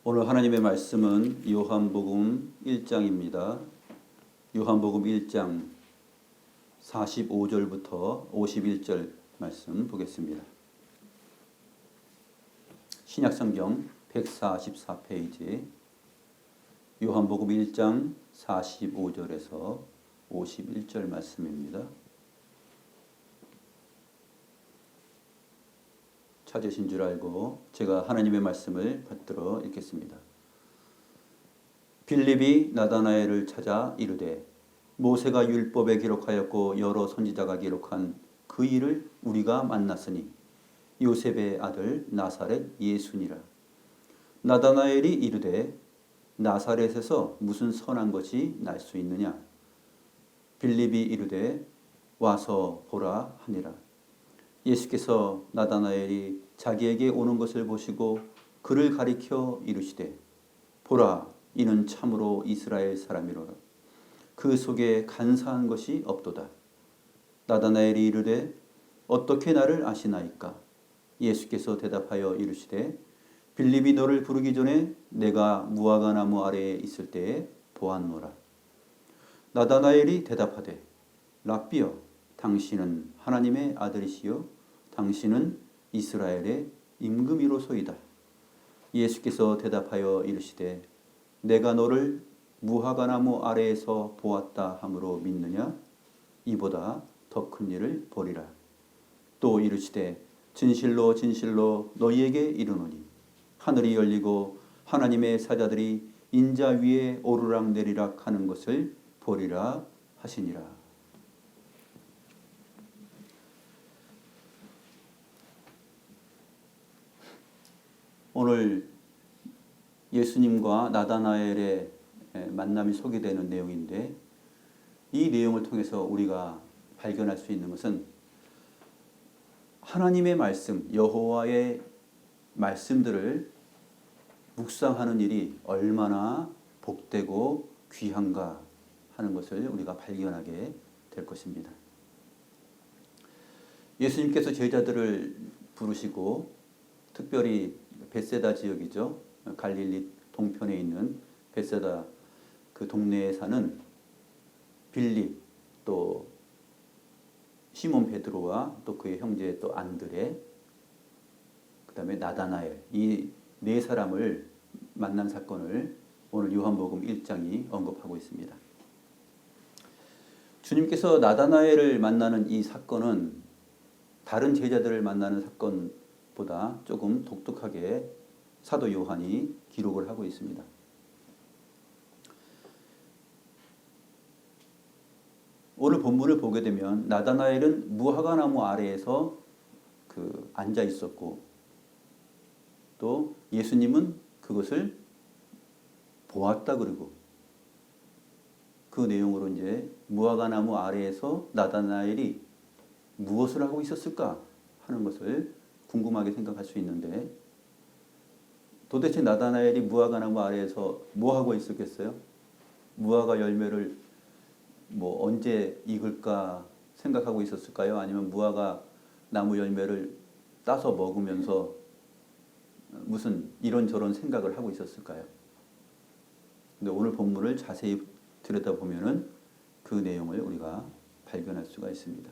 오늘 하나님의 말씀은 요한복음 1장입니다. 요한복음 1장 45절부터 51절 말씀 보겠습니다. 신약성경 144페이지 요한복음 1장 45절에서 51절 말씀입니다. 찾으신 줄 알고 제가 하나님의 말씀을 받들어 읽겠습니다. 빌립이 나다나엘을 찾아 이르되 모세가 율법에 기록하였고 여러 선지자가 기록한 그 일을 우리가 만났으니 요셉의 아들 나사렛 예수니라. 나다나엘이 이르되 나사렛에서 무슨 선한 것이 날 수 있느냐? 빌립이 이르되 와서 보라 하니라. 예수께서 나다나엘이 자기에게 오는 것을 보시고 그를 가리켜 이르시되 보라 이는 참으로 이스라엘 사람이로라. 그 속에 간사한 것이 없도다. 나다나엘이 이르되 어떻게 나를 아시나이까? 예수께서 대답하여 이르시되 빌립이 너를 부르기 전에 내가 무화과 나무 아래에 있을 때에 보았노라. 나다나엘이 대답하되 랍비여 당신은 하나님의 아들이시요 당신은 이스라엘의 임금이로소이다. 예수께서 대답하여 이르시되 내가 너를 무화과 나무 아래에서 보았다 함으로 믿느냐? 이보다 더 큰 일을 보리라. 또 이르시되 진실로 진실로 너희에게 이르노니 하늘이 열리고 하나님의 사자들이 인자 위에 오르락 내리락 하는 것을 보리라 하시니라. 오늘 예수님과 나다나엘의 만남이 소개되는 내용인데 이 내용을 통해서 우리가 발견할 수 있는 것은 하나님의 말씀, 여호와의 말씀들을 묵상하는 일이 얼마나 복되고 귀한가 하는 것을 우리가 발견하게 될 것입니다. 예수님께서 제자들을 부르시고 특별히 벳세다 지역이죠. 갈릴리 동편에 있는 벳세다 그 동네에 사는 빌립 또 시몬 베드로와 또 그의 형제 또 안드레 그다음에 나다나엘 이 네 사람을 만난 사건을 오늘 요한복음 1장이 언급하고 있습니다. 주님께서 나다나엘을 만나는 이 사건은 다른 제자들을 만나는 사건보다 조금 독특하게 사도 요한이 기록을 하고 있습니다. 오늘 본문을 보게 되면 나다나엘은 무화과 나무 아래에서 앉아 있었고 또 예수님은 그것을 보았다 그러고 그 내용으로 이제 무화과 나무 아래에서 나다나엘이 무엇을 하고 있었을까 하는 것을 궁금하게 생각할 수 있는데 도대체 나다나엘이 무화과 나무 아래에서 뭐 하고 있었겠어요? 무화과 열매를 뭐 언제 익을까 생각하고 있었을까요? 아니면 무화과 나무 열매를 따서 먹으면서 무슨 이런저런 생각을 하고 있었을까요? 근데 오늘 본문을 자세히 들여다보면은 그 내용을 우리가 발견할 수가 있습니다.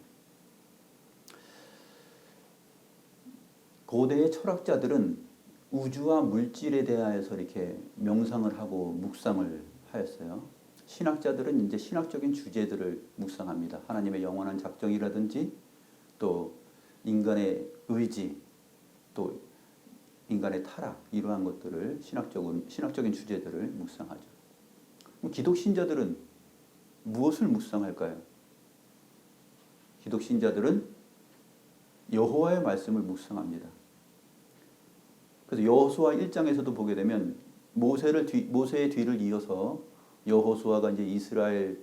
고대의 철학자들은 우주와 물질에 대하여서 이렇게 명상을 하고 묵상을 하였어요. 신학자들은 이제 신학적인 주제들을 묵상합니다. 하나님의 영원한 작정이라든지 또 인간의 의지 또 인간의 타락 이러한 것들을 신학적인 주제들을 묵상하죠. 기독신자들은 무엇을 묵상할까요? 기독신자들은 여호와의 말씀을 묵상합니다. 그래서 여호수아 1장에서도 보게 되면 모세의 뒤를 이어서 여호수아가 이제 이스라엘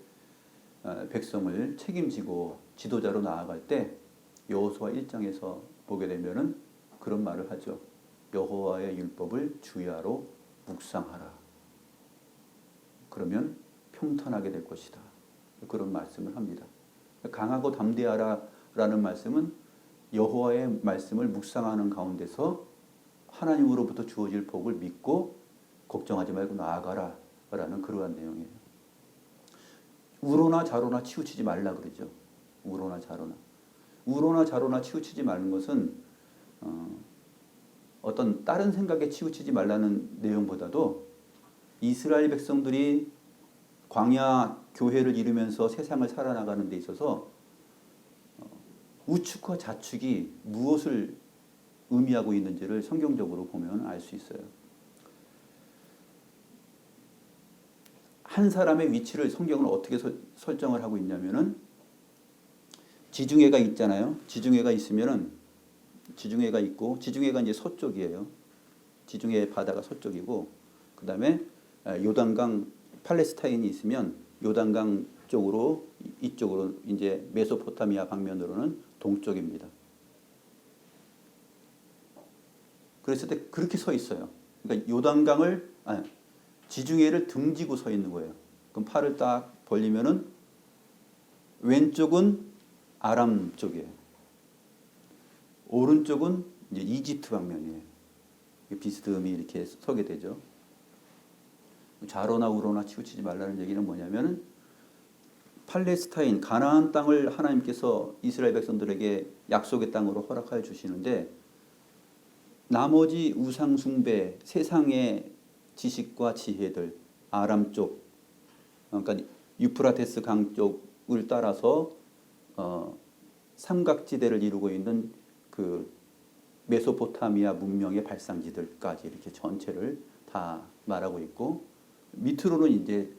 백성을 책임지고 지도자로 나아갈 때 여호수아 1장에서 보게 되면은 그런 말을 하죠. 여호와의 율법을 주야로 묵상하라. 그러면 평탄하게 될 것이다. 그런 말씀을 합니다. 강하고 담대하라라는 말씀은 여호와의 말씀을 묵상하는 가운데서 하나님으로부터 주어질 복을 믿고 걱정하지 말고 나아가라 라는 그러한 내용이에요. 우로나 좌로나 치우치지 말라 그러죠. 우로나 좌로나. 우로나 좌로나 치우치지 말는 것은 어떤 다른 생각에 치우치지 말라는 내용보다도 이스라엘 백성들이 광야 교회를 이루면서 세상을 살아나가는 데 있어서 우측과 좌측이 무엇을 의미하고 있는지를 성경적으로 보면 알 수 있어요. 한 사람의 위치를 성경은 어떻게 설정을 하고 있냐면은 지중해가 있잖아요. 지중해가 있으면은 지중해가 있고 지중해가 이제 서쪽이에요. 지중해 바다가 서쪽이고 그다음에 요단강 팔레스타인이 있으면 요단강 쪽으로 이쪽으로 이제 메소포타미아 방면으로는 동쪽입니다. 그랬을 때 그렇게 서 있어요. 그러니까 요단강을 지중해를 등지고 서 있는 거예요. 그럼 팔을 딱 벌리면은 왼쪽은 아람 쪽이에요. 오른쪽은 이제 이집트 방면이에요. 비스듬히 이렇게 서게 되죠. 좌로나 우로나 치우치지 말라는 얘기는 뭐냐면 팔레스타인 가나안 땅을 하나님께서 이스라엘 백성들에게 약속의 땅으로 허락하여 주시는데 나머지 우상 숭배, 세상의 지식과 지혜들, 아람 쪽, 그러니까 유프라테스 강 쪽을 따라서 삼각지대를 이루고 있는 그 메소포타미아 문명의 발상지들까지 이렇게 전체를 다 말하고 있고 밑으로는 이제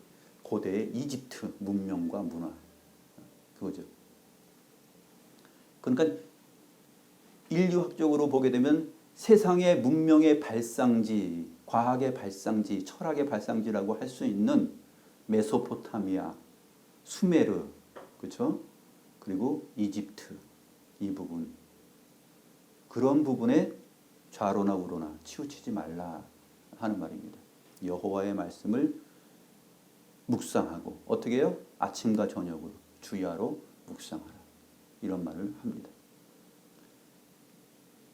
고대의 이집트 문명과 문화 그거죠. 그러니까 인류학적으로 보게 되면 세상의 문명의 발상지, 과학의 발상지, 철학의 발상지라고 할 수 있는 메소포타미아, 수메르, 그렇죠? 그리고 이집트 이 부분 그런 부분에 좌로나 우로나 치우치지 말라 하는 말입니다. 여호와의 말씀을 묵상하고 어떻게 해요? 아침과 저녁으로 주야로 묵상하라 이런 말을 합니다.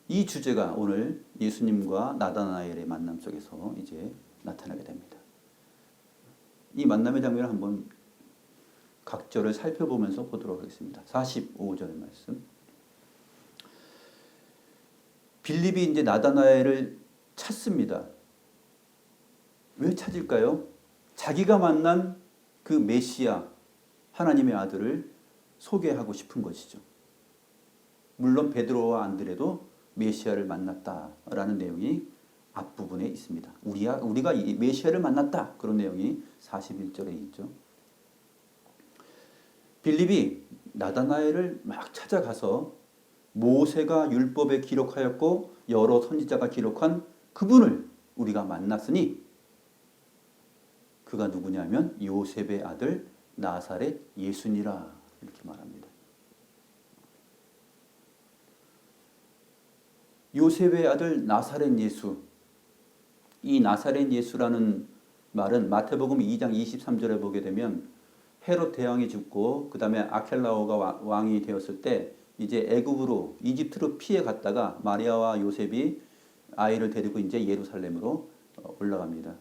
이 주제가 오늘 예수님과 나다나엘의 만남 속에서 이제 나타나게 됩니다. 이 만남의 장면을 한번 각 절을 살펴보면서 보도록 하겠습니다. 45절 말씀. 빌립이 이제 나다나엘을 찾습니다. 왜 찾을까요? 자기가 만난 그 메시아 하나님의 아들을 소개하고 싶은 것이죠. 물론 베드로와 안드레도 메시아를 만났다라는 내용이 앞부분에 있습니다. 우리가 이 메시아를 만났다 그런 내용이 41절에 있죠. 빌립이 나다나엘을 막 찾아가서 모세가 율법에 기록하였고 여러 선지자가 기록한 그분을 우리가 만났으니 그가 누구냐면 요셉의 아들 나사렛 예수니라 이렇게 말합니다. 요셉의 아들 나사렛 예수. 이 나사렛 예수라는 말은 마태복음 2장 23절에 보게 되면 헤롯 대왕이 죽고 그 다음에 아켈라오가 왕이 되었을 때 이제 애굽으로 이집트로 피해 갔다가 마리아와 요셉이 아이를 데리고 이제 예루살렘으로 올라갑니다.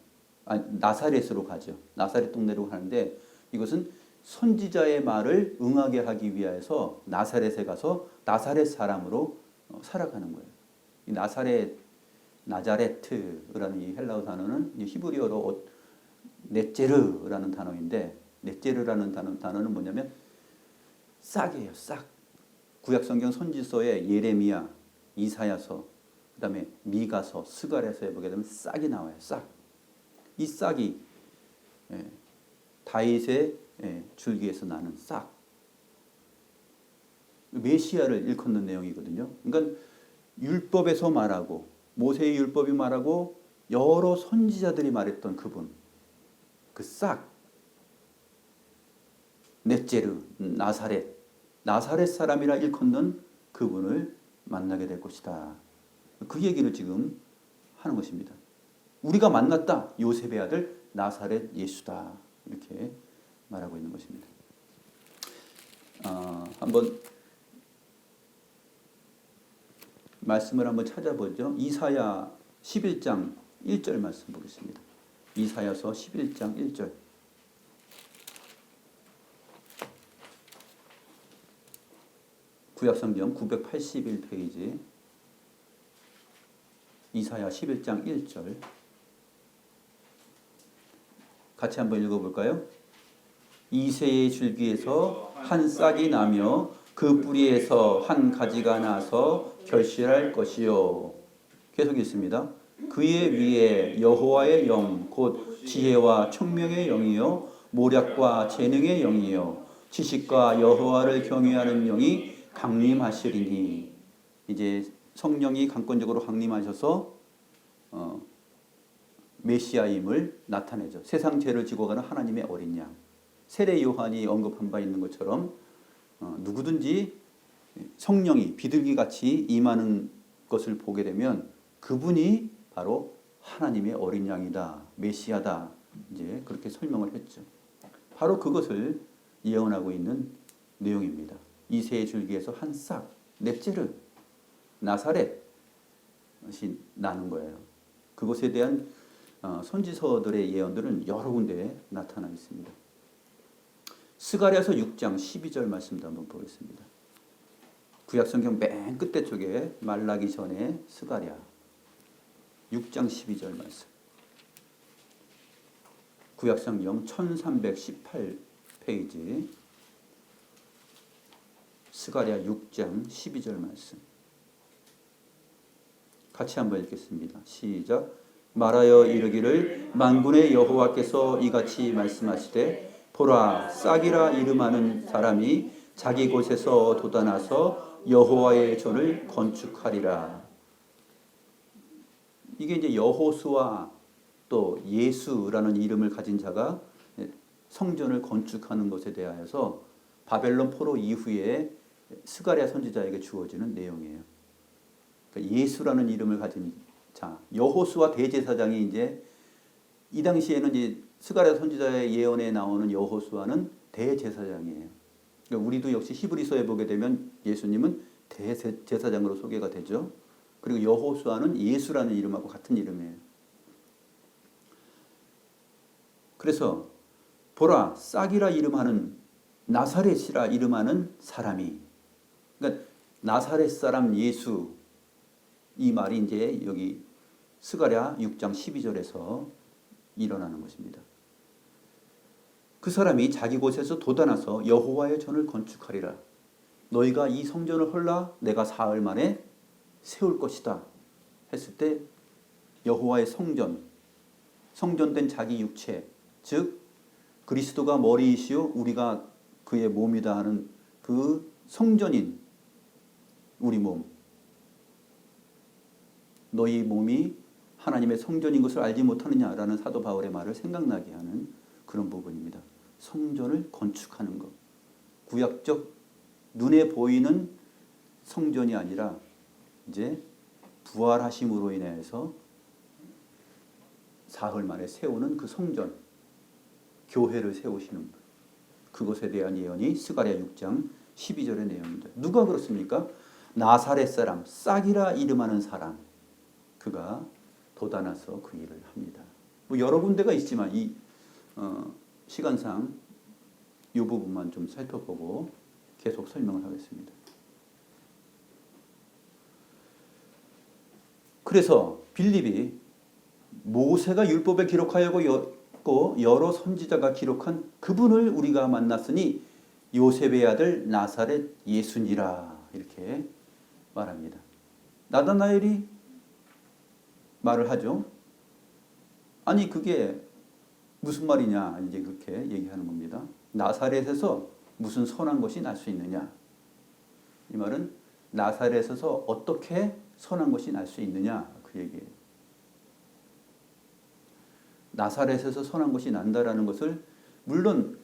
나사렛으로 가죠. 나사렛 동네로 가는데 이것은 선지자의 말을 응하게 하기 위해서 나사렛에 가서 나사렛 사람으로 살아가는 거예요. 이 나자레트라는 이 헬라어 단어는 히브리어로 넷제르라는 단어인데 넷제르라는 단어는 뭐냐면 싹이에요. 싹. 구약성경 선지서에 예레미야, 이사야서, 그 다음에 미가서, 스가랴서에 보게 되면 싹이 나와요. 싹. 이 싹이 다윗의 줄기에서 나는 싹. 메시아를 일컫는 내용이거든요. 그러니까 율법에서 말하고 모세의 율법이 말하고 여러 선지자들이 말했던 그분. 그 싹. 넷제르, 나사렛 사람이라 일컫는 그분을 만나게 될 것이다. 그 얘기를 지금 하는 것입니다. 우리가 만났다. 요셉의 아들 나사렛 예수다. 이렇게 말하고 있는 것입니다. 한번 말씀을 한번 찾아보죠. 이사야 11장 1절 말씀 보겠습니다. 이사야서 11장 1절. 구약성경 981페이지 이사야 11장 1절 같이 한번 읽어볼까요? 이새의 줄기에서 한 싹이 나며 그 뿌리에서 한 가지가 나서 결실할 것이요. 계속 있습니다. 그의 위에 여호와의 영 곧 지혜와 총명의 영이요 모략과 재능의 영이요 지식과 여호와를 경외하는 영이 강림하시리니. 이제 성령이 강권적으로 강림하셔서 메시아임을 나타내죠. 세상 죄를 지고 가는 하나님의 어린 양. 세례 요한이 언급한 바 있는 것처럼 누구든지 성령이 비둘기같이 임하는 것을 보게 되면 그분이 바로 하나님의 어린 양이다, 메시아다, 이제 그렇게 설명을 했죠. 바로 그것을 예언하고 있는 내용입니다. 이새의 줄기에서 한 싹, 넵제르, 나사렛이 나는 거예요. 그것에 대한 선지서들의 예언들은 여러 군데에 나타나 있습니다. 스가랴서 6장 12절 말씀도 한번 보겠습니다. 구약성경 맨 끝에 쪽에 말라기 전에 스가랴 6장 12절 말씀. 구약성경 1318페이지 스가랴 6장 12절 말씀. 같이 한번 읽겠습니다. 시작. 말하여 이르기를 만군의 여호와께서 이같이 말씀하시되 보라, 싹이라 이름하는 사람이 자기 곳에서 돋아나서 여호와의 전을 건축하리라. 이게 이제 여호수아 또 예수라는 이름을 가진 자가 성전을 건축하는 것에 대하여서 바벨론 포로 이후에 스가랴 선지자에게 주어지는 내용이에요. 그러니까 예수라는 이름을 가진 자, 여호수아 대제사장이 이제 이 당시에는 이제 스가랴 선지자의 예언에 나오는 여호수아는 대제사장이에요. 그러니까 우리도 역시 히브리서에 보게 되면 예수님은 대제사장으로 소개가 되죠. 그리고 여호수아는 예수라는 이름하고 같은 이름이에요. 그래서 보라, 싹이라 이름하는 나사렛이라 이름하는 사람이, 그러니까 나사렛 사람 예수, 이 말이 이제 여기 스가랴 6장 12절에서 일어나는 것입니다. 그 사람이 자기 곳에서 돋아나서 여호와의 전을 건축하리라. 너희가 이 성전을 헐라 내가 사흘 만에 세울 것이다 했을 때 여호와의 성전된 자기 육체, 즉 그리스도가 머리이시오 우리가 그의 몸이다 하는 그 성전인 우리 몸, 너희 몸이 하나님의 성전인 것을 알지 못하느냐라는 사도 바울의 말을 생각나게 하는 그런 부분입니다. 성전을 건축하는 것, 구약적 눈에 보이는 성전이 아니라 이제 부활하심으로 인해서 사흘 만에 세우는 그 성전, 교회를 세우시는 그것에 대한 예언이 스가랴 6장 12절의 내용입니다. 누가 그렇습니까? 나사렛 사람, 싹이라 이름하는 사람, 그가 돋아나서 그 일을 합니다. 뭐 여러 군데가 있지만 이 시간상 이 부분만 좀 살펴보고 계속 설명을 하겠습니다. 그래서 빌립이 모세가 율법에 기록하였고 여러 선지자가 기록한 그분을 우리가 만났으니 요셉의 아들 나사렛 예수니라 이렇게 말합니다. 나다나엘이 말을 하죠. 아니 그게 무슨 말이냐 이제 그렇게 얘기하는 겁니다. 나사렛에서 무슨 선한 것이 날 수 있느냐. 이 말은 나사렛에서 어떻게 선한 것이 날 수 있느냐 그 얘기예요. 나사렛에서 선한 것이 난다라는 것을 물론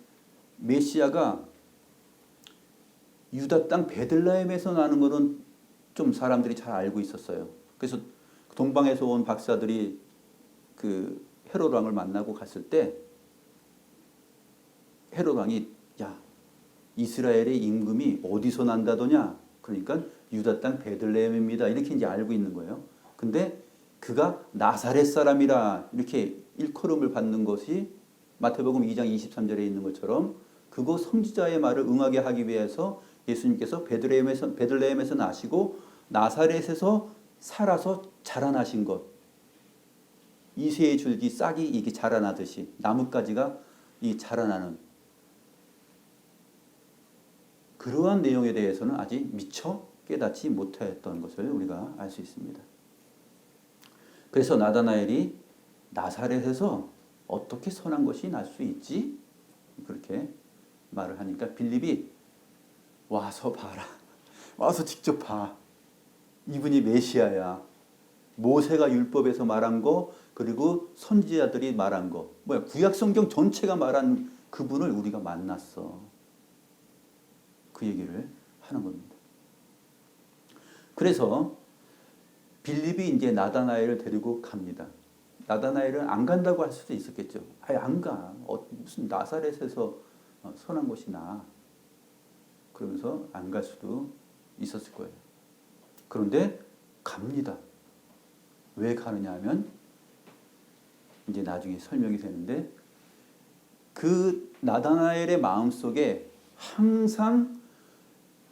메시아가 유다 땅 베들레헴에서 나는 것은 좀 사람들이 잘 알고 있었어요. 그래서 동방에서 온 박사들이 그 헤롯 왕을 만나고 갔을 때 헤롯 왕이 야 이스라엘의 임금이 어디서 난다더냐? 그러니까 유다 땅 베들레헴입니다. 이렇게 이제 알고 있는 거예요. 근데 그가 나사렛 사람이라 이렇게 일컬음을 받는 것이 마태복음 2장 23절에 있는 것처럼 그거 선지자의 말을 응하게 하기 위해서 예수님께서 베들레헴에서 나시고 나사렛에서 살아서 자라나신 것. 이새의 줄기 싹이 이게 자라나듯이 나뭇가지가 이 자라나는 그러한 내용에 대해서는 아직 미처 깨닫지 못했던 것을 우리가 알 수 있습니다. 그래서 나다나엘이 나사렛에서 어떻게 선한 것이 날 수 있지? 그렇게 말을 하니까 빌립이 와서 봐라. 와서 직접 봐. 이분이 메시아야. 모세가 율법에서 말한 거 그리고 선지자들이 말한 거 뭐야 구약 성경 전체가 말한 그분을 우리가 만났어. 그 얘기를 하는 겁니다. 그래서 빌립이 이제 나다나엘을 데리고 갑니다. 나다나엘은 안 간다고 할 수도 있었겠죠. 아예 안 가. 무슨 나사렛에서 선한 곳이 나. 그러면서 안 갈 수도 있었을 거예요. 그런데 갑니다. 왜 가느냐 하면 이제 나중에 설명이 되는데 그 나다나엘의 마음속에 항상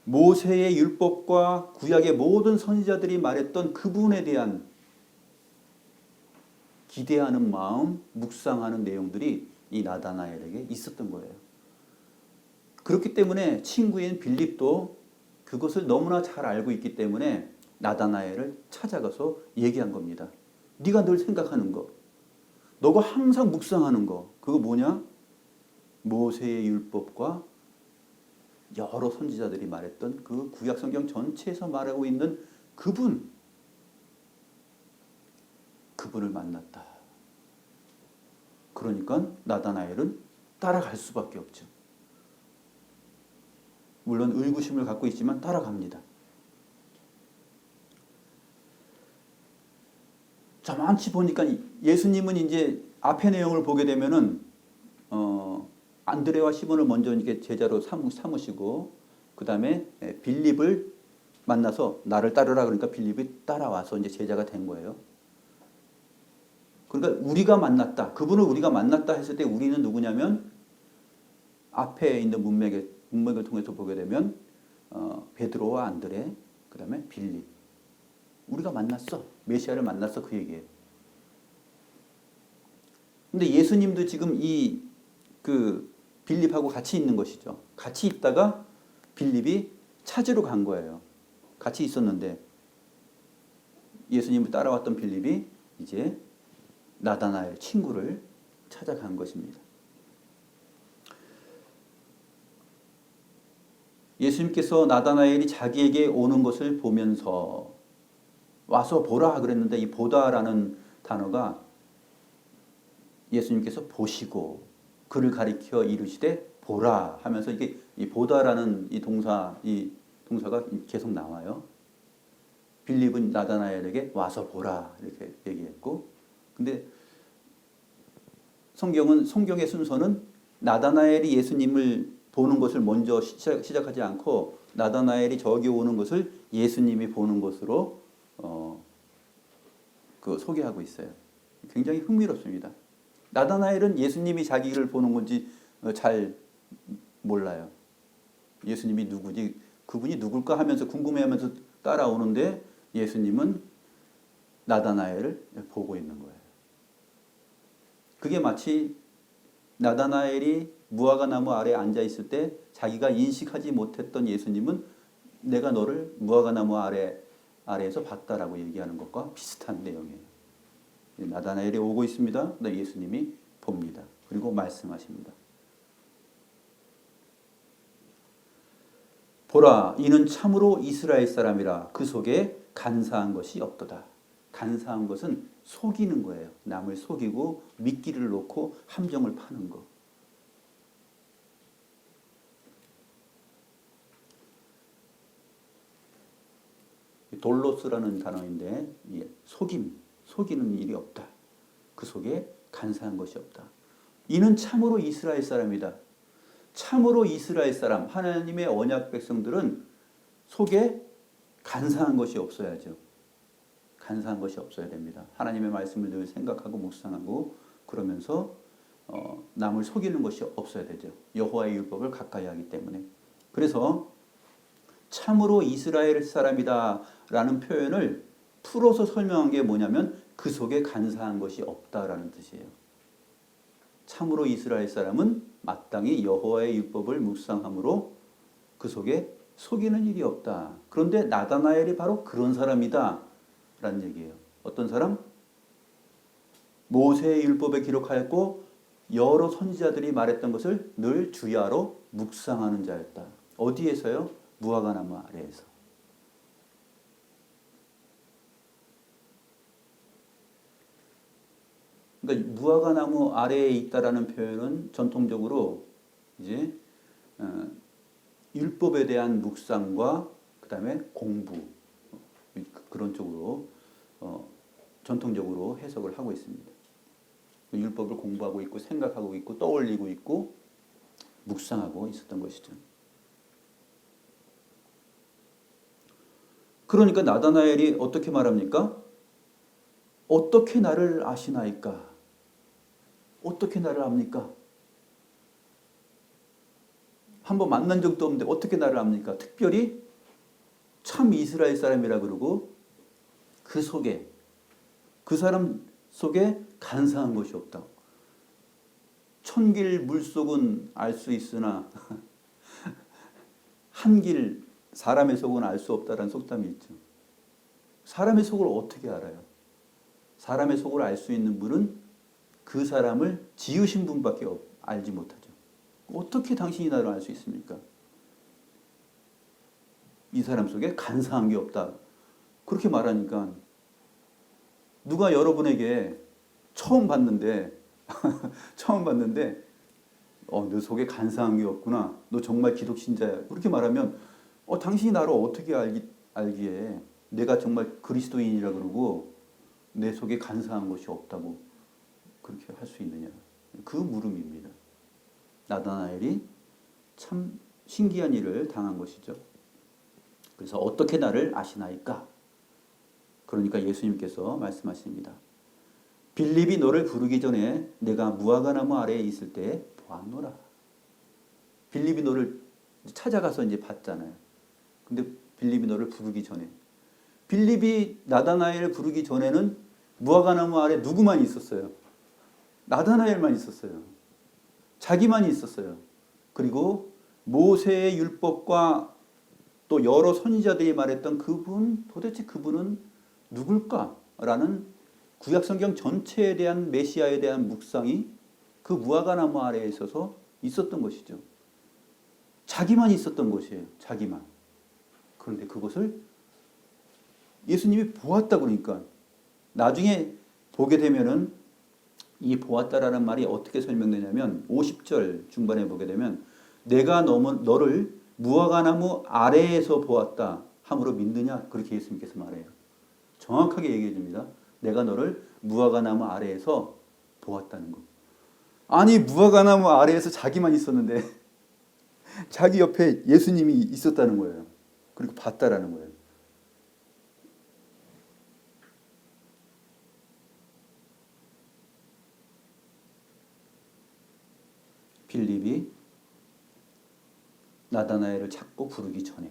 모세의 율법과 구약의 모든 선지자들이 말했던 그분에 대한 기대하는 마음, 묵상하는 내용들이 이 나다나엘에게 있었던 거예요. 그렇기 때문에 친구인 빌립도 그것을 너무나 잘 알고 있기 때문에 나다나엘을 찾아가서 얘기한 겁니다. 네가 늘 생각하는 거, 너가 항상 묵상하는 거, 그거 뭐냐? 모세의 율법과 여러 선지자들이 말했던 그 구약 성경 전체에서 말하고 있는 그분을 만났다. 그러니까 나다나엘은 따라갈 수밖에 없죠. 물론 의구심을 갖고 있지만 따라갑니다. 저만치 보니까 예수님은 이제 앞의 내용을 보게 되면은 안드레와 시몬을 먼저 이렇게 제자로 삼으시고 그 다음에 빌립을 만나서 나를 따르라 그러니까 빌립이 따라와서 이제 제자가 된 거예요. 그러니까 우리가 만났다. 그분을 우리가 만났다 했을 때 우리는 누구냐면 앞에 있는 문맥을 통해서 보게 되면 베드로와 안드레 그 다음에 빌립 우리가 만났어. 메시아를 만났어. 그 얘기예요. 근데 예수님도 지금 빌립하고 같이 있는 것이죠. 같이 있다가 빌립이 찾으러 간 거예요. 같이 있었는데 예수님을 따라왔던 빌립이 이제 나다나엘 친구를 찾아간 것입니다. 예수님께서 나다나엘이 자기에게 오는 것을 보면서 와서 보라 그랬는데 이 보다라는 단어가 예수님께서 보시고 그를 가리켜 이르시되 보라 하면서 이게 이 보다라는 이 동사가 계속 나와요. 빌립은 나다나엘에게 와서 보라 이렇게 얘기했고, 근데 성경의 순서는 나다나엘이 예수님을 보는 것을 먼저 시작하지 않고 나다나엘이 저기 오는 것을 예수님이 보는 것으로 소개하고 있어요. 굉장히 흥미롭습니다. 나다나엘은 예수님이 자기를 보는 건지 잘 몰라요. 예수님이 누구지, 그분이 누굴까 하면서 궁금해하면서 따라오는데 예수님은 나다나엘을 보고 있는 거예요. 그게 마치 나다나엘이 무화과 나무 아래에 앉아 있을 때 자기가 인식하지 못했던 예수님은 내가 너를 무화과 나무 아래에서 봤다라고 얘기하는 것과 비슷한 내용이에요. 나다나엘이 오고 있습니다. 예수님이 봅니다. 그리고 말씀하십니다. 보라, 이는 참으로 이스라엘 사람이라 그 속에 간사한 것이 없도다. 간사한 것은 속이는 거예요. 남을 속이고 미끼를 놓고 함정을 파는 거. 돌로스라는 단어인데 속이는 일이 없다. 그 속에 간사한 것이 없다. 이는 참으로 이스라엘 사람이다. 참으로 이스라엘 사람, 하나님의 언약 백성들은 속에 간사한 것이 없어야죠. 간사한 것이 없어야 됩니다. 하나님의 말씀을 늘 생각하고 묵상하고 그러면서 남을 속이는 것이 없어야 되죠. 여호와의 율법을 가까이 하기 때문에. 그래서 참으로 이스라엘 사람이다라는 표현을 풀어서 설명한 게 뭐냐면 그 속에 간사한 것이 없다라는 뜻이에요. 참으로 이스라엘 사람은 마땅히 여호와의 율법을 묵상함으로 그 속에 속이는 일이 없다. 그런데 나다나엘이 바로 그런 사람이다 라는 얘기예요. 어떤 사람? 모세의 율법에 기록하였고 여러 선지자들이 말했던 것을 늘 주야로 묵상하는 자였다. 어디에서요? 무화과나무 아래에서. 그러니까 무화과나무 아래에 있다라는 표현은 전통적으로 이제 율법에 대한 묵상과 그다음에 공부 그런 쪽으로 전통적으로 해석을 하고 있습니다. 율법을 공부하고 있고 생각하고 있고 떠올리고 있고 묵상하고 있었던 것이죠. 그러니까 나다나엘이 어떻게 말합니까? 어떻게 나를 아시나이까? 어떻게 나를 압니까? 한번 만난 적도 없는데 어떻게 나를 압니까? 특별히 참 이스라엘 사람이라 그러고 그 속에 그 사람 속에 간사한 것이 없다. 천길 물속은 알 수 있으나 한길 사람의 속은 알 수 없다라는 속담이 있죠. 사람의 속을 어떻게 알아요? 사람의 속을 알 수 있는 분은 그 사람을 지으신 분밖에 알지 못하죠. 어떻게 당신이 나를 알 수 있습니까? 이 사람 속에 간사한 게 없다. 그렇게 말하니까 누가 여러분에게 처음 봤는데 너 속에 간사한 게 없구나. 너 정말 기독신자야. 그렇게 말하면 당신이 나를 어떻게 알기에 내가 정말 그리스도인이라 그러고 내 속에 간사한 것이 없다고 그렇게 할 수 있느냐. 그 물음입니다. 나다나엘이 참 신기한 일을 당한 것이죠. 그래서 어떻게 나를 아시나이까? 그러니까 예수님께서 말씀하십니다. 빌립이 너를 부르기 전에 내가 무화과나무 아래에 있을 때 보았노라. 빌립이 너를 찾아가서 이제 봤잖아요. 근데 빌립이 너를 부르기 전에 빌립이 나다나엘을 부르기 전에는 무화과나무 아래 누구만 있었어요? 나다나엘만 있었어요. 자기만 있었어요. 그리고 모세의 율법과 또 여러 선지자들이 말했던 그분, 도대체 그분은 누굴까라는 구약성경 전체에 대한 메시아에 대한 묵상이 그 무화과나무 아래에 있어서 있었던 것이죠. 자기만 있었던 것이에요. 자기만. 그런데 그것을 예수님이 보았다 그러니까 나중에 보게 되면은 이 보았다라는 말이 어떻게 설명되냐면 50절 중반에 보게 되면 내가 너를 무화과나무 아래에서 보았다 함으로 믿느냐 그렇게 예수님께서 말해요. 정확하게 얘기해 줍니다. 내가 너를 무화과나무 아래에서 보았다는 거. 아니 무화과나무 아래에서 자기만 있었는데 자기 옆에 예수님이 있었다는 거예요. 그리고 봤다라는 거예요. 빌립이 나다나엘을 찾고 부르기 전에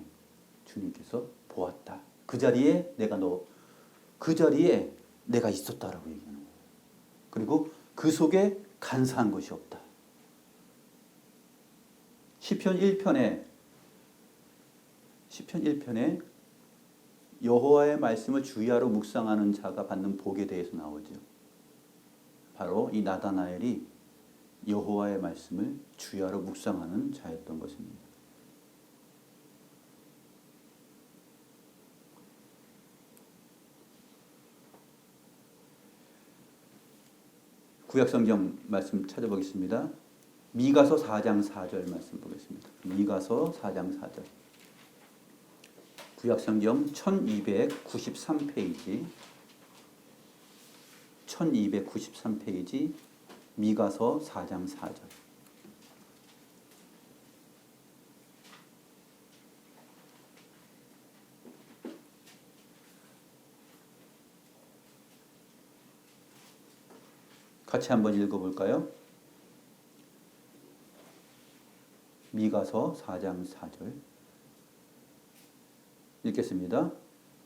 주님께서 보았다. 그 자리에 내가 있었다라고 얘기하는 거예요. 그리고 그 속에 간사한 것이 없다. 시편 1편에 여호와의 말씀을 주야로 묵상하는 자가 받는 복에 대해서 나오죠. 바로 이 나다나엘이 여호와의 말씀을 주야로 묵상하는 자였던 것입니다. 구약성경 말씀 찾아보겠습니다. 미가서 4장 4절 말씀 보겠습니다. 미가서 4장 4절. 구약성경 1293페이지 1293페이지 미가서 4장 4절. 같이 한번 읽어볼까요? 미가서 4장 4절 읽겠습니다.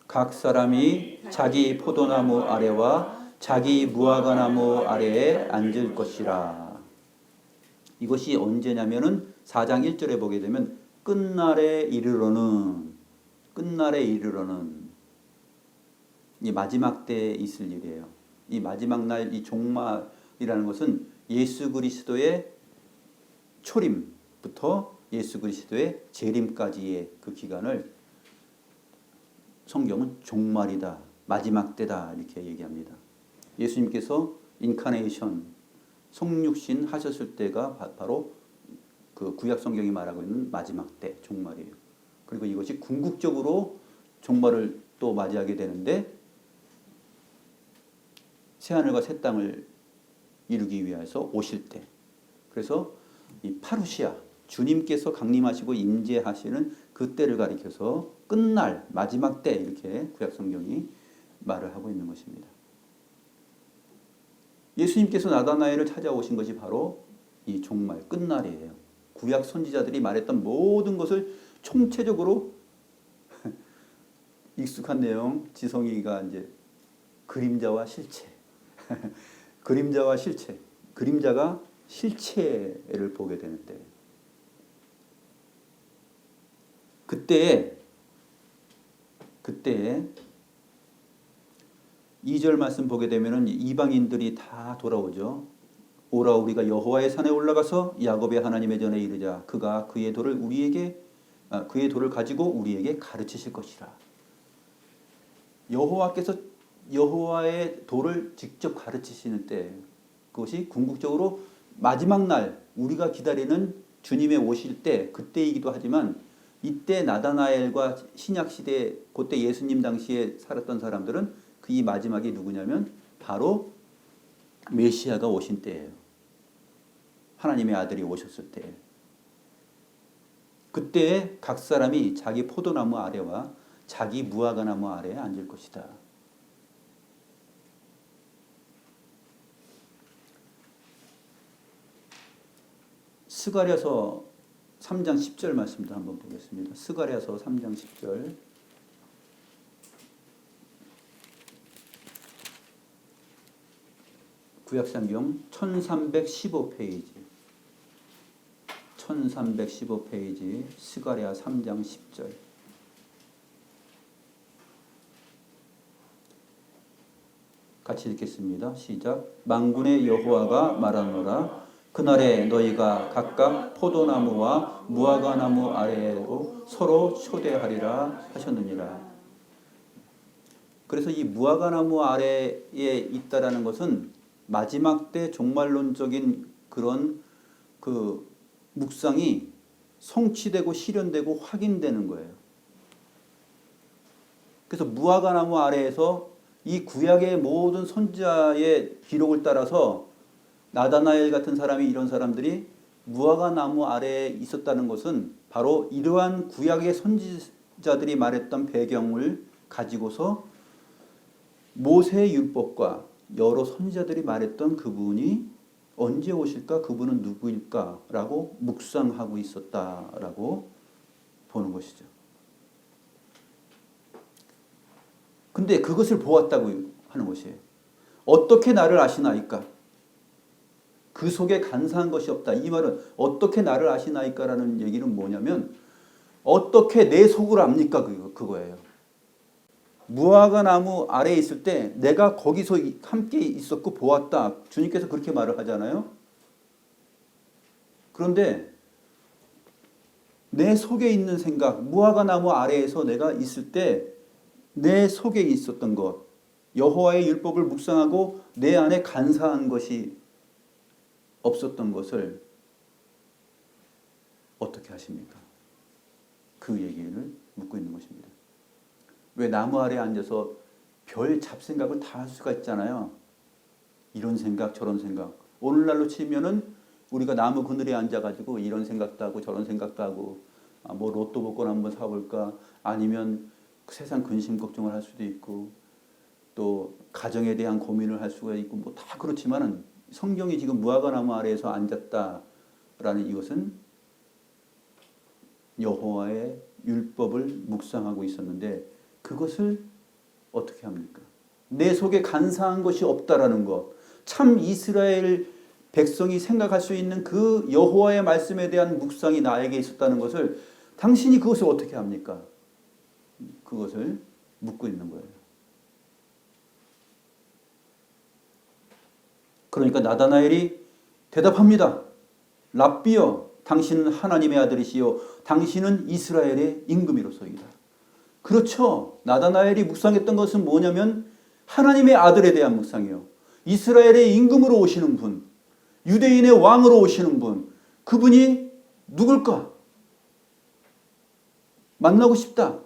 각 사람이 자기 포도나무 아래와 자기 무화과나무 아래에 앉을 것이라. 이것이 언제냐면은 4장 1절에 보게 되면 끝날에 이르러는 이 마지막 때에 있을 일이에요. 이 마지막 날, 이 종말이라는 것은 예수 그리스도의 초림부터 예수 그리스도의 재림까지의 그 기간을 성경은 종말이다, 마지막 때다 이렇게 얘기합니다. 예수님께서 인카네이션, 성육신 하셨을 때가 바로 그 구약 성경이 말하고 있는 마지막 때, 종말이에요. 그리고 이것이 궁극적으로 종말을 또 맞이하게 되는데 새하늘과 새 땅을 이루기 위해서 오실 때, 그래서 이 파루시아, 주님께서 강림하시고 임재하시는 그 때를 가리켜서 끝날 마지막 때 이렇게 구약 성경이 말을 하고 있는 것입니다. 예수님께서 나다나엘을 찾아오신 것이 바로 이 종말 끝날이에요. 구약 선지자들이 말했던 모든 것을 총체적으로 익숙한 내용, 지성이가 이제 그림자와 실체, 그림자와 실체, 그림자가 실체를 보게 되는 때, 그때에 2절 말씀 보게 되면은 이방인들이 다 돌아오죠. 오라 우리가 여호와의 산에 올라가서 야곱의 하나님의 전에 이르자. 그가 그의 돌을 가지고 우리에게 가르치실 것이라. 여호와께서 여호와의 돌을 직접 가르치시는 때, 그것이 궁극적으로 마지막 날 우리가 기다리는 주님의 오실 때, 그때이기도 하지만 이때 나다나엘과 신약 시대, 그때 예수님 당시에 살았던 사람들은 그 이 마지막이 누구냐면 바로 메시아가 오신 때예요. 하나님의 아들이 오셨을 때. 그때 각 사람이 자기 포도나무 아래와 자기 무화과나무 아래에 앉을 것이다. 스가랴서 3장 10절 말씀도 한번 보겠습니다. 스가랴서 3장 10절. 구약성경 1315페이지. 1315페이지 스가랴 3장 10절. 같이 읽겠습니다. 시작. 만군의 여호와가 말하노라. 그날에 너희가 각각 포도나무와 무화과나무 아래로 서로 초대하리라 하셨느니라. 그래서 이 무화과나무 아래에 있다라는 것은 마지막 때 종말론적인 그런 그 묵상이 성취되고 실현되고 확인되는 거예요. 그래서 무화과나무 아래에서 이 구약의 모든 선지자의 기록을 따라서 나다나엘 같은 사람이, 이런 사람들이 무화과나무 아래에 있었다는 것은 바로 이러한 구약의 선지자들이 말했던 배경을 가지고서 모세의 율법과 여러 선지자들이 말했던 그분이 언제 오실까, 그분은 누구일까 라고 묵상하고 있었다라고 보는 것이죠. 근데 그것을 보았다고 하는 것이에요. 어떻게 나를 아시나이까? 그 속에 간사한 것이 없다. 이 말은 어떻게 나를 아시나이까라는 얘기는 뭐냐면 어떻게 내 속을 압니까? 그거예요. 무화과 나무 아래에 있을 때 내가 거기서 함께 있었고 보았다. 주님께서 그렇게 말을 하잖아요. 그런데 내 속에 있는 생각, 무화과 나무 아래에서 내가 있을 때 내 속에 있었던 것, 여호와의 율법을 묵상하고 내 안에 간사한 것이 없었던 것을 어떻게 하십니까? 그 얘기를 묻고 있는 것입니다. 왜 나무 아래에 앉아서 별 잡생각을 다 할 수가 있잖아요. 이런 생각 저런 생각. 오늘날로 치면은 우리가 나무 그늘에 앉아가지고 이런 생각도 하고 저런 생각도 하고, 뭐 로또 복권 한번 사볼까, 아니면 세상 근심 걱정을 할 수도 있고 또 가정에 대한 고민을 할 수가 있고 뭐 다 그렇지만은 성경이 지금 무화과나무 아래에서 앉았다라는 이것은 여호와의 율법을 묵상하고 있었는데 그것을 어떻게 합니까? 내 속에 간사한 것이 없다라는 것, 참 이스라엘 백성이 생각할 수 있는 그 여호와의 말씀에 대한 묵상이 나에게 있었다는 것을 당신이 그것을 어떻게 합니까? 그것을 묻고 있는 거예요. 그러니까 나다나엘이 대답합니다. 랍비여, 당신은 하나님의 아들이시요 당신은 이스라엘의 임금이로소이다. 그렇죠. 나다나엘이 묵상했던 것은 뭐냐면 하나님의 아들에 대한 묵상이요. 이스라엘의 임금으로 오시는 분, 유대인의 왕으로 오시는 분, 그분이 누굴까? 만나고 싶다.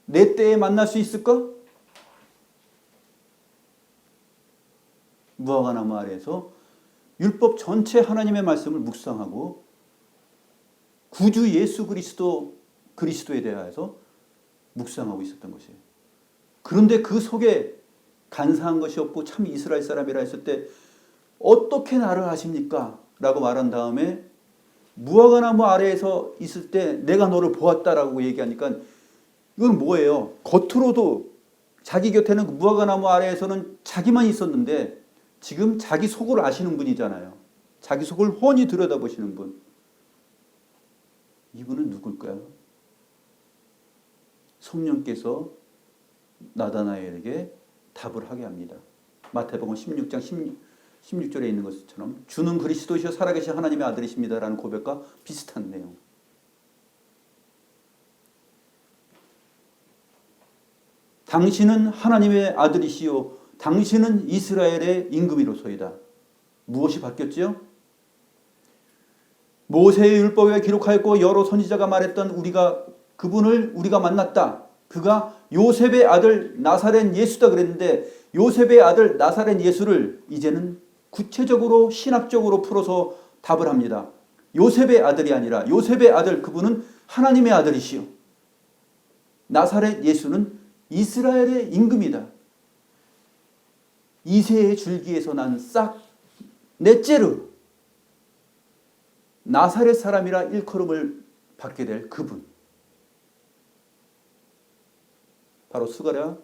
내 때에 만날 수 있을까? 무화과나무 아래에서 율법 전체 하나님의 말씀을 묵상하고 구주 예수 그리스도에 대하여서 묵상하고 있었던 것이에요. 그런데 그 속에 간사한 것이 없고 참 이스라엘 사람이라 했을 때 어떻게 나를 아십니까? 라고 말한 다음에 무화과나무 아래에서 있을 때 내가 너를 보았다라고 얘기하니까 이건 뭐예요? 겉으로도 자기 곁에는 무화과나무 아래에서는 자기만 있었는데 지금 자기 속을 아시는 분이잖아요. 자기 속을 훤히 들여다보시는 분. 이분은 누굴까요? 성령께서 나다나엘에게 답을 하게 합니다. 마태복음 16장 16절에 있는 것처럼 주는 그리스도시요 살아계신 하나님의 아들이십니다라는 고백과 비슷한 내용. 당신은 하나님의 아들이시요 당신은 이스라엘의 임금이로소이다. 무엇이 바뀌었지요? 모세의 율법에 기록하였고 여러 선지자가 말했던 그분을 우리가 만났다. 그가 요셉의 아들 나사렛 예수다 그랬는데 요셉의 아들 나사렛 예수를 이제는 구체적으로 신학적으로 풀어서 답을 합니다. 요셉의 아들이 아니라 요셉의 아들 그분은 하나님의 아들이시요. 나사렛 예수는 이스라엘의 임금이다. 이새의 줄기에서 난 싹 넷째로 나사렛 사람이라 일컬음을 받게 될 그분. 바로 스가랴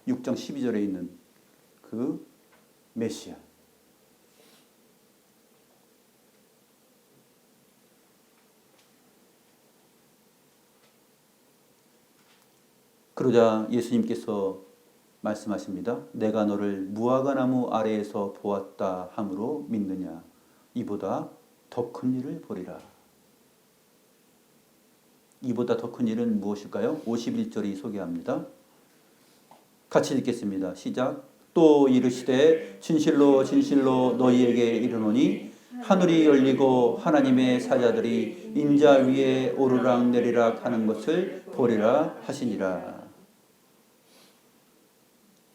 6장 12절에 있는 그 메시아. 그러자 예수님께서 말씀하십니다. 내가 너를 무화과나무 아래에서 보았다 함으로 믿느냐. 이보다 더 큰 일을 보리라. 이보다 더 큰 일은 무엇일까요? 51절이 소개합니다. 같이 읽겠습니다. 시작. 또 이르시되 진실로 진실로 너희에게 이르노니 하늘이 열리고 하나님의 사자들이 인자 위에 오르락 내리락 하는 것을 보리라 하시니라.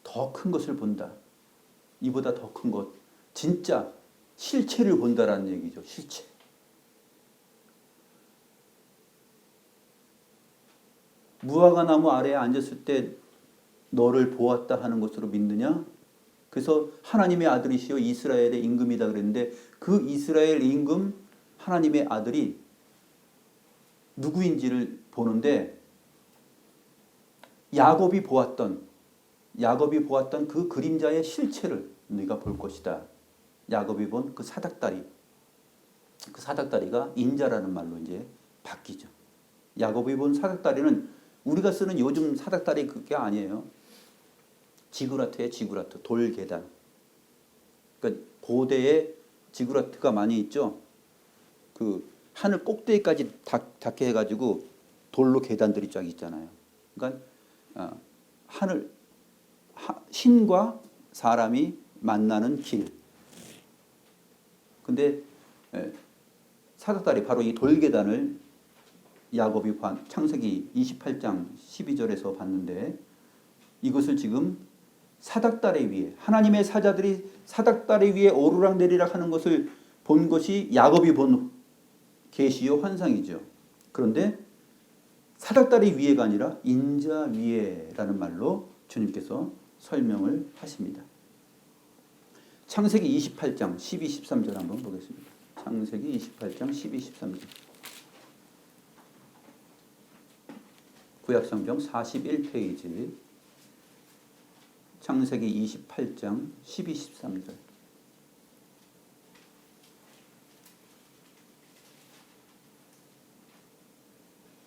더 큰 것을 본다. 이보다 더 큰 것. 진짜 실체를 본다라는 얘기죠. 실체. 무화과나무 아래에 앉았을 때 너를 보았다 하는 것으로 믿느냐? 그래서 하나님의 아들이시여 이스라엘의 임금이다 그랬는데 그 이스라엘 임금 하나님의 아들이 누구인지를 보는데 야곱이 보았던 그 그림자의 실체를 네가 볼 것이다. 야곱이 본 그 사닥다리. 그 사닥다리가 인자라는 말로 이제 바뀌죠. 야곱이 본 사닥다리는 우리가 쓰는 요즘 사닥다리 그게 아니에요. 지구라트의 지구라트, 돌계단. 그러니까 고대에 지구라트가 많이 있죠. 그 하늘 꼭대기까지 닿게 해가지고 돌로 계단들이 쫙 있잖아요. 그러니까 신과 사람이 만나는 길. 근데 사닥다리 바로 이 돌계단을 야곱이 창세기 28장 12절에서 봤는데 이것을 지금 사닥다리 위에 하나님의 사자들이 사닥다리 위에 오르락 내리락 하는 것을 본 것이 야곱이 본 계시요 환상이죠. 그런데 사닥다리 위에가 아니라 인자 위에라는 말로 주님께서 설명을 하십니다. 창세기 28장 12, 13절 한번 보겠습니다. 창세기 28장 12, 13절. 구약성경 41페이지 창세기 28장 12, 13절.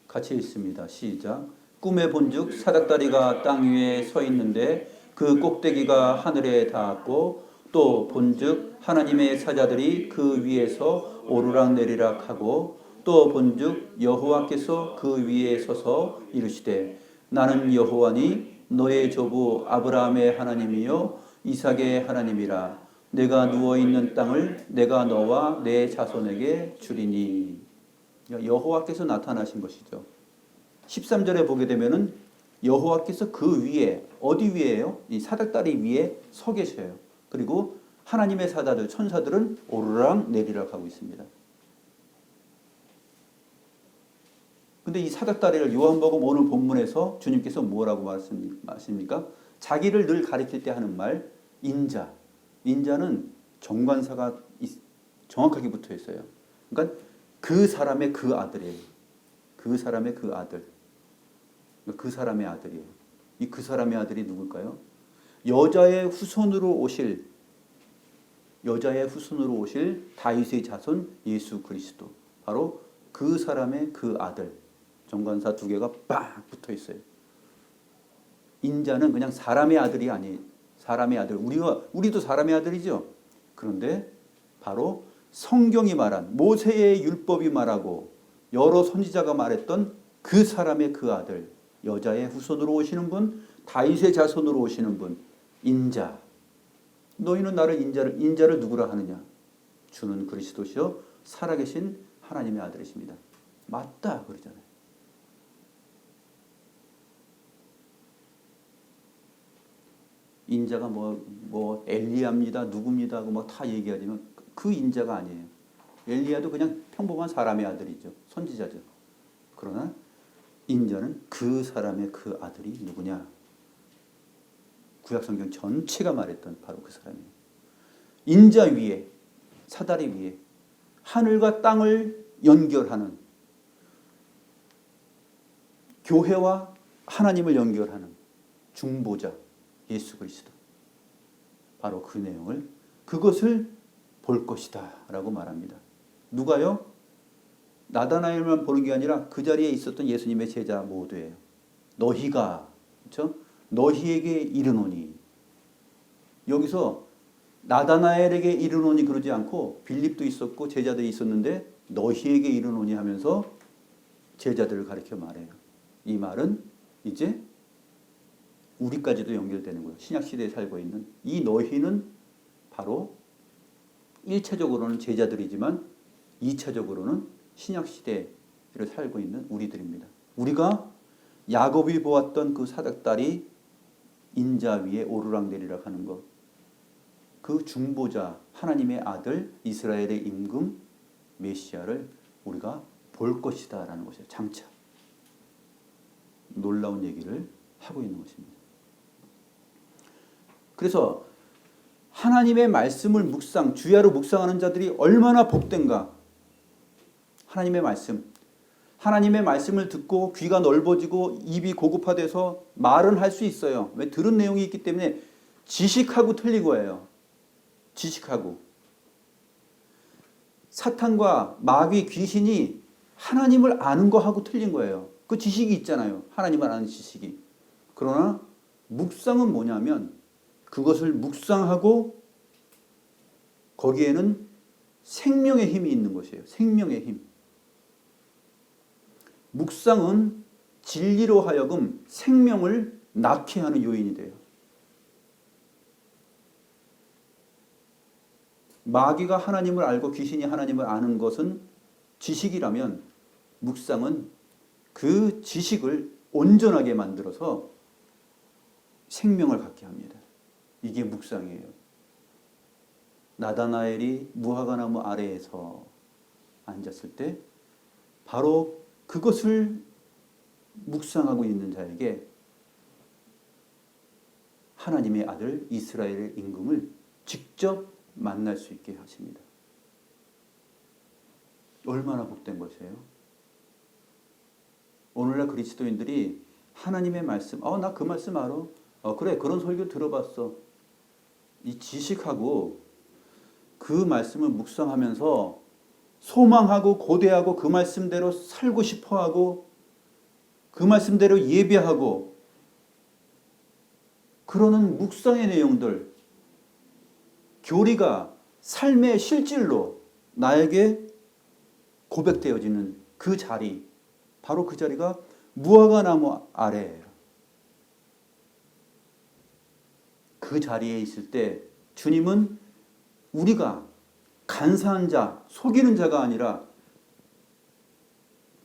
같이 읽습니다. 시작. 꿈에 본즉 사닥다리가 땅 위에 서 있는데 그 꼭대기가 하늘에 닿았고 또 본즉 하나님의 사자들이 그 위에서 오르락내리락 하고 또 본즉 여호와께서 그 위에 서서 이르시되 나는 여호와니 너의 조부 아브라함의 하나님이요 이삭의 하나님이라. 내가 누워있는 땅을 내가 너와 내 자손에게 주리니. 여호와께서 나타나신 것이죠. 13절에 보게 되면은 여호와께서 그 위에, 어디 위에요? 이 사닥다리 위에 서 계셔요. 그리고 하나님의 사자들, 천사들은 오르락 내리락 하고 있습니다. 근데 이 사닥다리를 요한복음 오늘 본문에서 주님께서 뭐라고 말씀하십니까? 자기를 늘 가리킬 때 하는 말, 인자. 인자는 정관사가 정확하게 붙어 있어요. 그러니까 그 사람의 그 아들이에요. 그 사람의 그 아들. 그 사람의 아들이에요. 이 그 사람의 아들이 누굴까요? 여자의 후손으로 오실 다윗의 자손 예수 그리스도. 바로 그 사람의 그 아들. 정관사 두 개가 빡 붙어 있어요. 인자는 그냥 사람의 아들이 아니에요. 사람의 아들. 우리도 사람의 아들이죠. 그런데 바로 성경이 말한 모세의 율법이 말하고 여러 선지자가 말했던 그 사람의 그 아들, 여자의 후손으로 오시는 분, 다윗의 자손으로 오시는 분, 인자. 너희는 나를 인자를 누구라 하느냐? 주는 그리스도시요 살아계신 하나님의 아들이십니다. 맞다 그러잖아요. 인자가 뭐 엘리야입니다, 누굽니다 하고 막 다 얘기하지만 그 인자가 아니에요. 엘리야도 그냥 평범한 사람의 아들이죠. 선지자죠. 그러나 인자는 그 사람의 그 아들이 누구냐? 구약성경 전체가 말했던 바로 그 사람이에요. 인자 위에, 사다리 위에 하늘과 땅을 연결하는, 교회와 하나님을 연결하는 중보자 예수 그리스도. 바로 그 내용을, 그것을 볼 것이다 라고 말합니다. 누가요? 나다나엘만 보는 게 아니라 그 자리에 있었던 예수님의 제자 모두예요. 너희가, 그렇죠? 너희에게 이르노니. 여기서 나다나엘에게 이르노니 그러지 않고 빌립도 있었고 제자들이 있었는데 너희에게 이르노니 하면서 제자들을 가리켜 말해요. 이 말은 이제 우리까지도 연결되는 거예요. 신약시대에 살고 있는 이 너희는 바로 1차적으로는 제자들이지만 2차적으로는 신약시대를 살고 있는 우리들입니다. 우리가 야곱이 보았던 그 사닥다리 인자 위에 오르락내리락 하는 것, 그 중보자 하나님의 아들 이스라엘의 임금 메시아를 우리가 볼 것이다 라는 것이에요. 장차 놀라운 얘기를 하고 있는 것입니다. 그래서 하나님의 말씀을 주야로 묵상하는 자들이 얼마나 복된가. 하나님의 말씀을 듣고 귀가 넓어지고 입이 고급화돼서 말은 할 수 있어요. 왜? 들은 내용이 있기 때문에 지식하고 틀린 거예요. 지식하고. 사탄과 마귀 귀신이 하나님을 아는 거하고 틀린 거예요. 그 지식이 있잖아요. 하나님을 아는 지식이. 그러나 묵상은 뭐냐면 그것을 묵상하고 거기에는 생명의 힘이 있는 것이에요. 생명의 힘. 묵상은 진리로 하여금 생명을 낳게 하는 요인이 돼요. 마귀가 하나님을 알고 귀신이 하나님을 아는 것은 지식이라면 묵상은 그 지식을 온전하게 만들어서 생명을 갖게 합니다. 이게 묵상이에요. 나다나엘이 무화과나무 아래에서 앉았을 때 바로 그것을 묵상하고 있는 자에게 하나님의 아들 이스라엘의 임금을 직접 만날 수 있게 하십니다. 얼마나 복된 것이에요? 오늘날 그리스도인들이 하나님의 말씀, 나 그 말씀 알아? 그래, 그런 설교 들어봤어. 이 지식하고 그 말씀을 묵상하면서 소망하고 고대하고 그 말씀대로 살고 싶어하고 그 말씀대로 예배하고 그러는 묵상의 내용들, 교리가 삶의 실질로 나에게 고백되어지는 그 자리, 바로 그 자리가 무화과나무 아래예요. 그 자리에 있을 때 주님은 우리가 간사한 자, 속이는 자가 아니라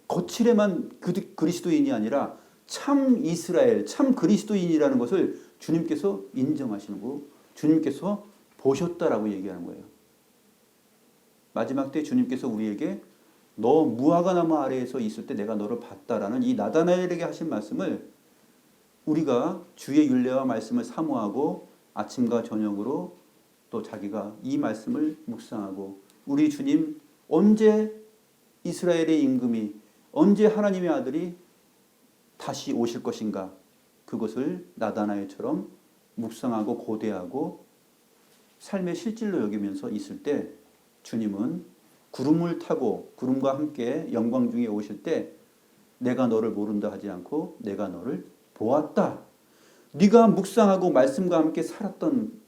거칠에만 그리스도인이 아니라 참 이스라엘, 참 그리스도인이라는 것을 주님께서 인정하시는 거고 주님께서 보셨다라고 얘기하는 거예요. 마지막 때 주님께서 우리에게 너 무화과나무 아래에서 있을 때 내가 너를 봤다라는 이 나다나엘에게 하신 말씀을 우리가 주의 율례와 말씀을 사모하고 아침과 저녁으로 또 자기가 이 말씀을 묵상하고 우리 주님 언제 이스라엘의 임금이 언제 하나님의 아들이 다시 오실 것인가 그것을 나다나엘처럼 묵상하고 고대하고 삶의 실질로 여기면서 있을 때 주님은 구름을 타고 구름과 함께 영광 중에 오실 때 내가 너를 모른다 하지 않고 내가 너를 보았다. 네가 묵상하고 말씀과 함께 살았던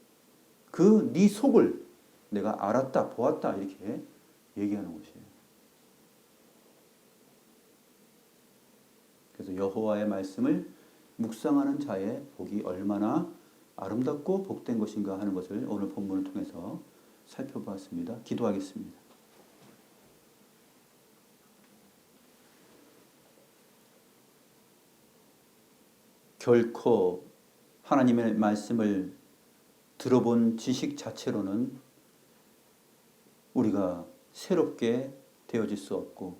그 네 속을 내가 알았다, 보았다 이렇게 얘기하는 것이에요. 그래서 여호와의 말씀을 묵상하는 자의 복이 얼마나 아름답고 복된 것인가 하는 것을 오늘 본문을 통해서 살펴보았습니다. 기도하겠습니다. 결코 하나님의 말씀을 들어본 지식 자체로는 우리가 새롭게 되어질 수 없고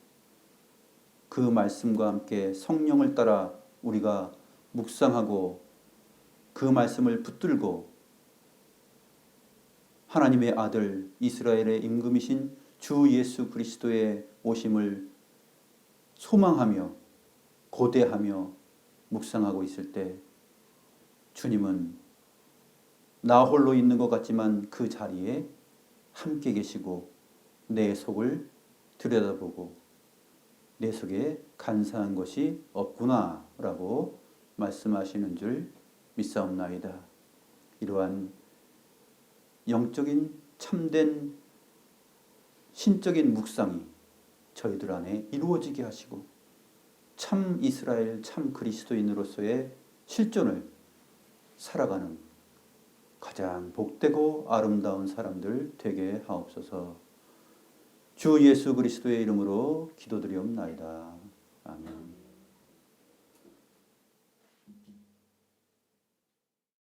그 말씀과 함께 성령을 따라 우리가 묵상하고 그 말씀을 붙들고 하나님의 아들 이스라엘의 임금이신 주 예수 그리스도의 오심을 소망하며 고대하며 묵상하고 있을 때 주님은 나 홀로 있는 것 같지만 그 자리에 함께 계시고 내 속을 들여다보고 내 속에 간사한 것이 없구나 라고 말씀하시는 줄 믿사옵나이다. 이러한 영적인 참된 신적인 묵상이 저희들 안에 이루어지게 하시고 참 이스라엘 참 그리스도인으로서의 실존을 살아가는 가장 복되고 아름다운 사람들 되게 하옵소서. 주 예수 그리스도의 이름으로 기도드리옵나이다. 아멘.